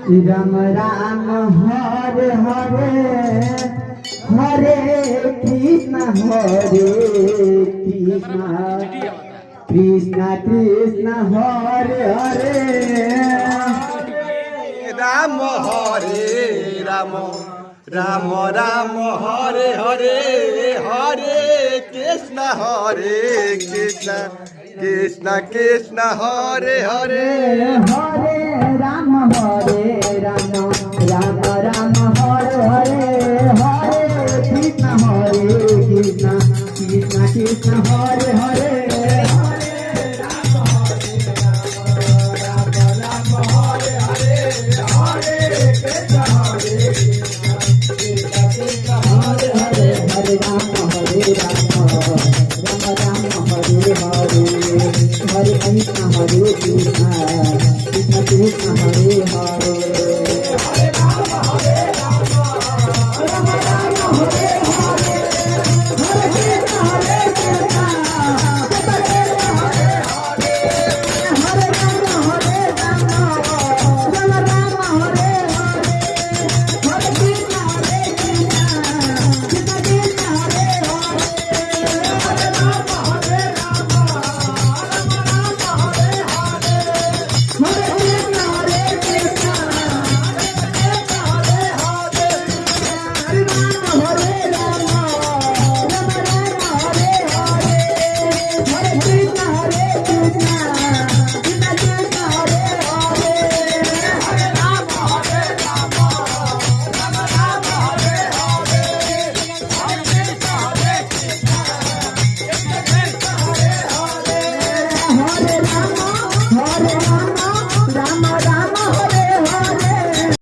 Ram Ram Hare Hare Hare Krishna Krishna Krishna Hare Hare Ram Hare Ram Ram Ram Hare Hare Hare Krishna Krishna Krishna Hare Hare Hare Ram Ram Ram Hare Hare Hare Krishna Krishna Krishna Hare Hare Hare Ram Ram Hare Hare Hare Krishna Krishna Krishna Krishna Hare Hare